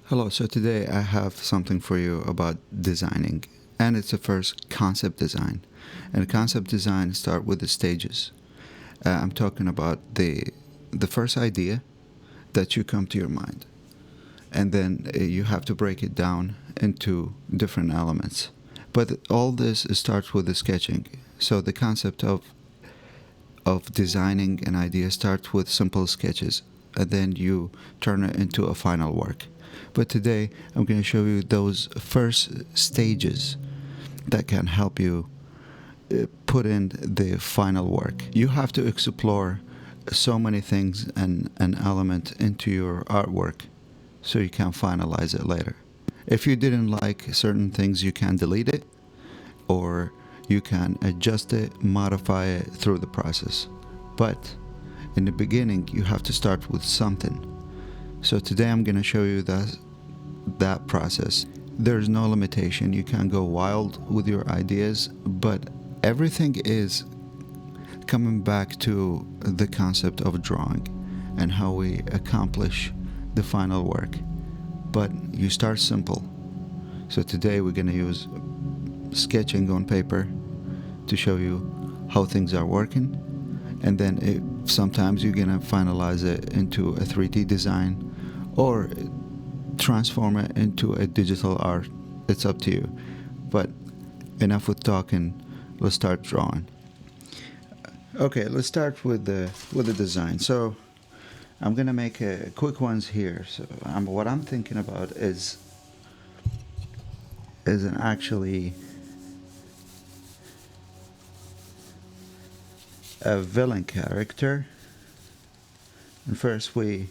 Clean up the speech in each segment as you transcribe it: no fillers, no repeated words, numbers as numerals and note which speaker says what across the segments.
Speaker 1: Hello, so today I have something for you about designing, and it's the first concept design. And concept design start with the stages. I'm talking about the first idea that you come to your mind, and then you have to break it down into different elements. But all this starts with the sketching. So the concept of designing an idea starts with simple sketches, and then you turn it into a final work. But today I'm going to show you those first stages that can help you put in the final work. You have to explore so many things and an element into your artwork so you can finalize it later. If you didn't like certain things, you can delete it, or you can adjust it, modify it through the process. But in the beginning, you have to start with something. So today I'm going to show you that process. There's no limitation. You can go wild with your ideas, but everything is coming back to the concept of drawing and how we accomplish the final work. But you start simple. So today we're going to use sketching on paper to show you how things are working, and then sometimes you're going to finalize it into a 3D design or transform it into a digital art. It's up to you. But enough with talking, let's start drawing. Okay, let's start with the design. So I'm gonna make quick ones here. So what I'm thinking about is an actually a villain character. And first we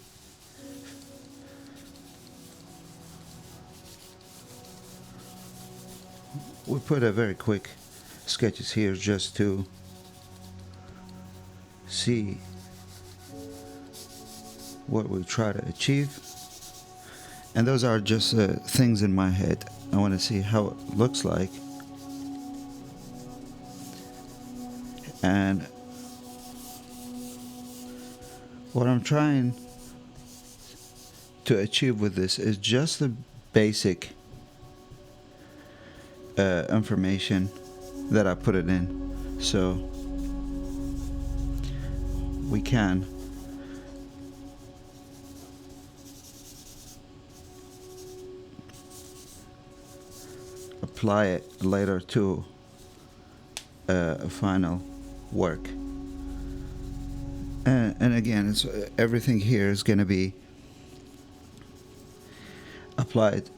Speaker 1: put a very quick sketches here just to see what we try to achieve. And those are just things in my head. I want to see how it looks like. And what I'm trying to achieve with this is just the basic information that I put it in. So we can apply it later to a final work. And again, it's, everything here is going to be applied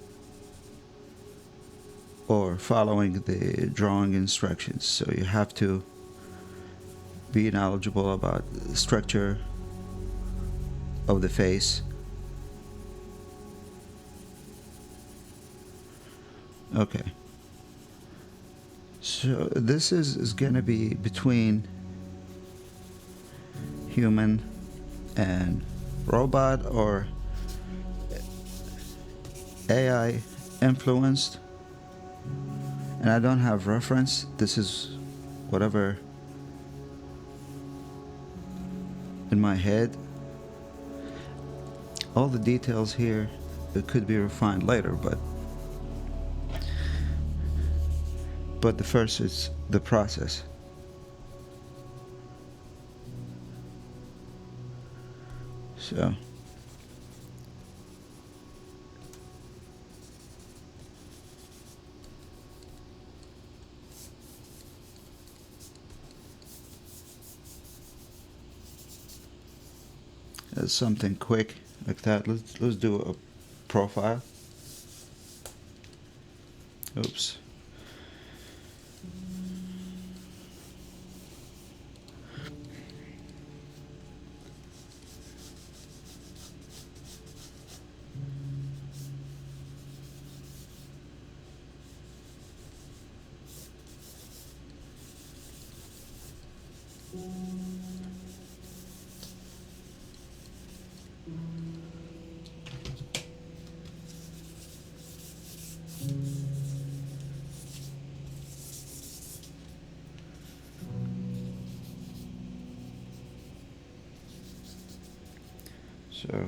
Speaker 1: or following the drawing instructions. So you have to be knowledgeable about the structure of the face. Okay. So this is going to be between human and robot or AI influenced. And I don't have reference. This is whatever in my head. All the details here, it could be refined later, but the first is the process. So something quick like that. Let's do a profile. Oops. So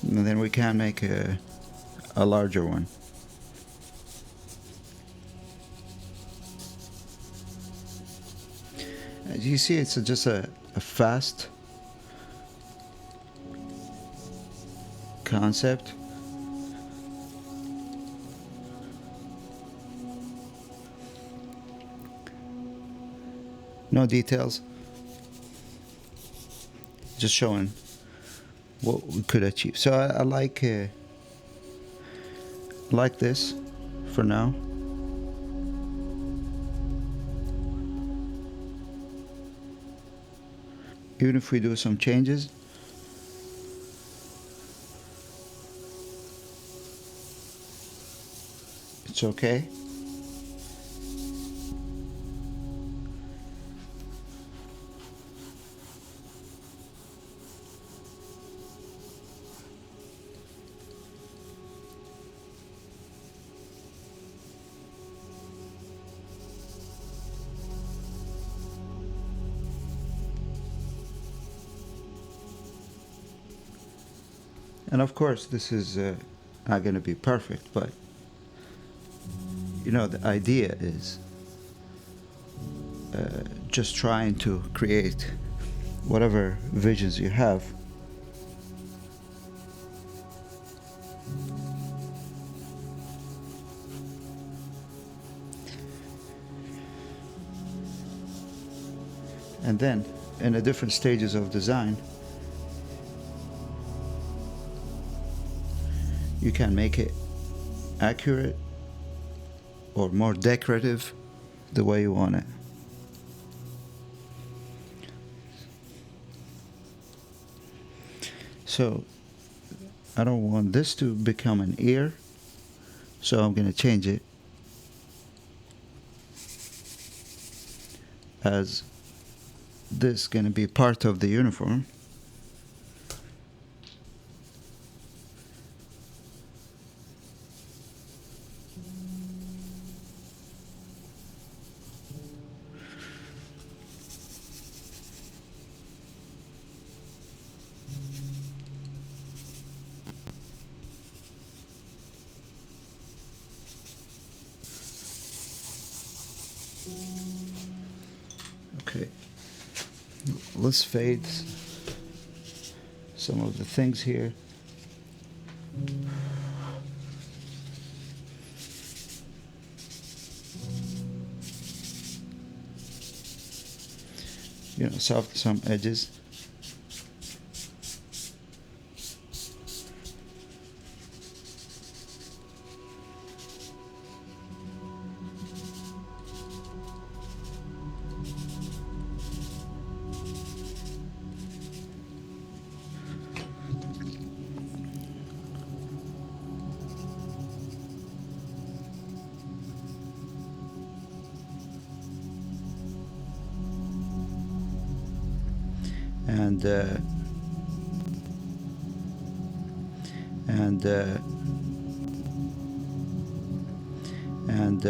Speaker 1: And then we can make a larger one. As you see, it's just a fast concept. No details. Just showing what we could achieve. So I like this for now. Even if we do some changes, it's okay. And of course, this is not going to be perfect, but you know, the idea is just trying to create whatever visions you have. And then, in the different stages of design, you can make it accurate or more decorative the way you want it. So I don't want this to become an ear, so I'm going to change it as this is going to be part of the uniform. Okay, let's fade some of the things here. You know, soften some edges. And and and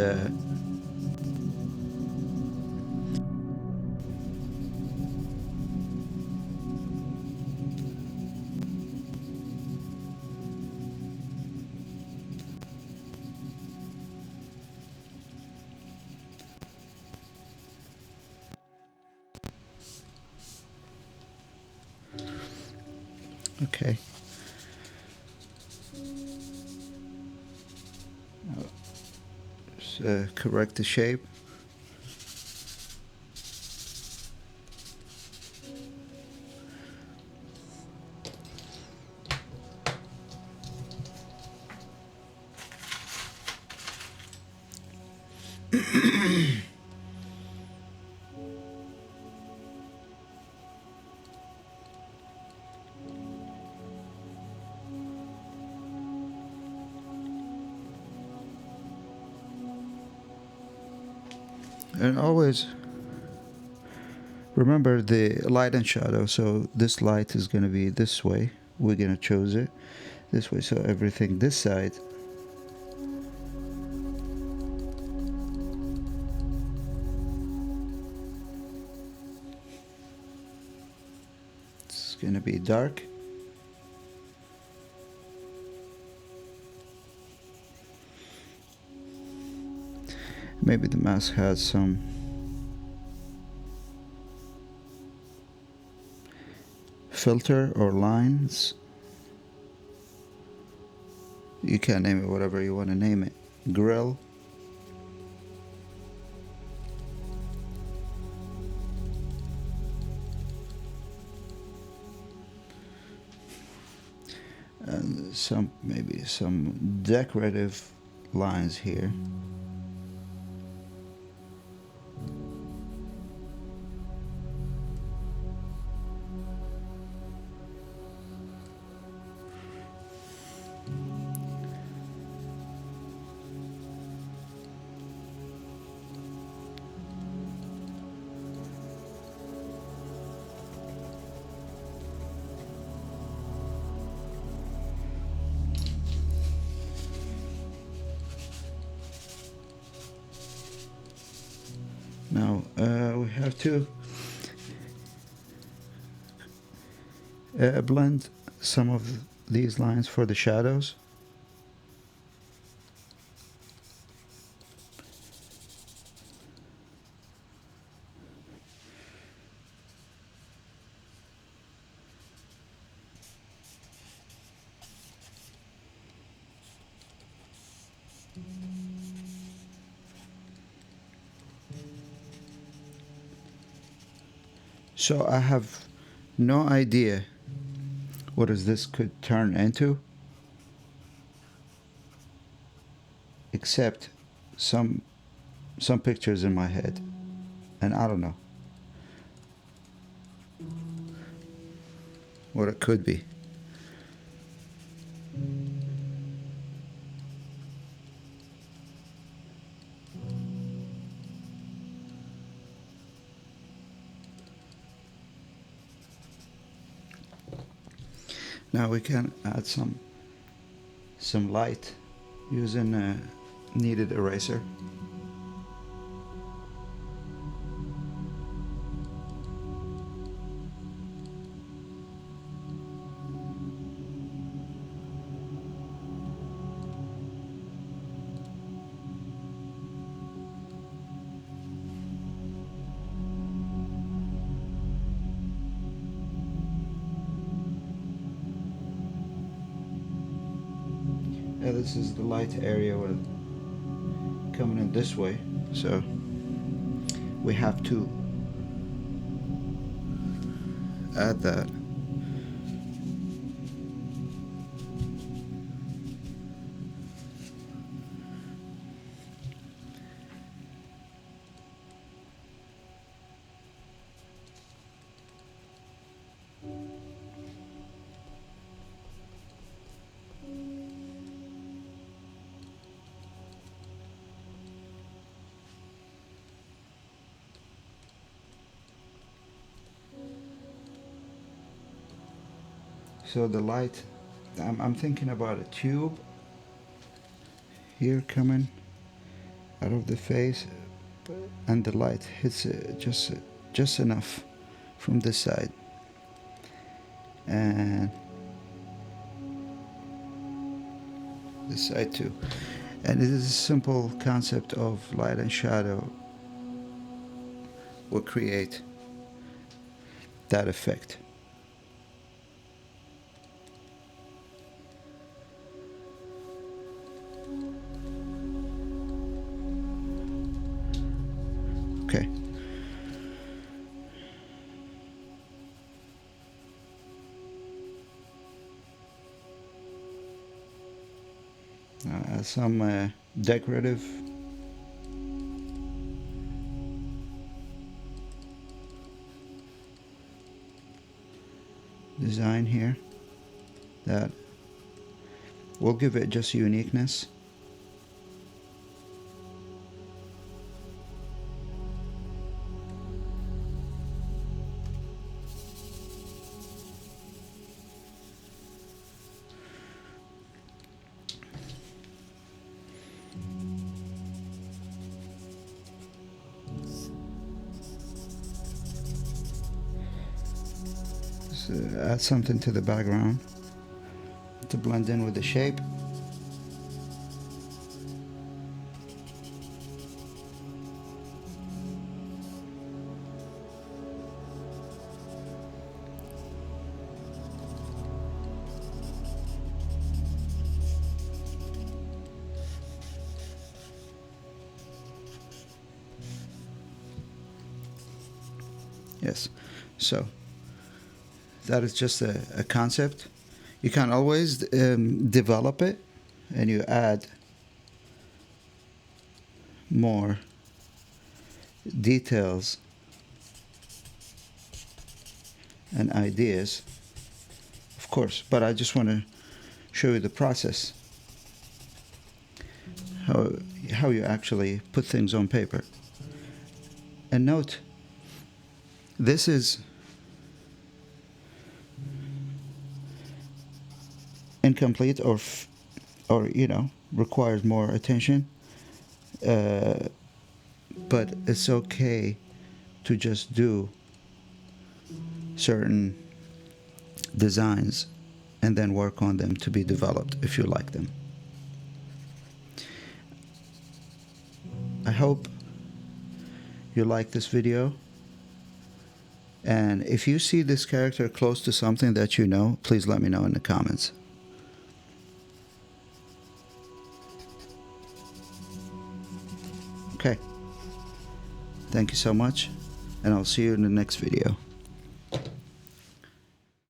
Speaker 1: okay. Correct the shape. And always remember the light and shadow. So this light is going to be this way. We're going to choose it this way. So everything this side is going to be dark. Maybe the mask has some filter or lines. You can name it whatever you want to name it. Grill. And maybe some decorative lines here. Now we have to blend some of these lines for the shadows. So I have no idea what this could turn into, except some pictures in my head, and I don't know what it could be. Now we can add some light using a kneaded eraser. Yeah, this is the light area coming in this way, so we have to add that. So the light, I'm thinking about a tube here coming out of the face, and the light hits it just enough from this side, and this side too. And it is a simple concept of light and shadow will create that effect. Okay. Some decorative design here that will give it just uniqueness. Add something to the background to blend in with the shape. Yes. So that is just a concept. You can always develop it, and you add more details and ideas, of course. But I just want to show you the process, how you actually put things on paper. And note, this is incomplete, or requires more attention. But it's okay to just do certain designs and then work on them to be developed if you like them. I hope you like this video, and if you see this character close to something that you know, please let me know in the comments. Okay, thank you so much, and I'll see you in the next video.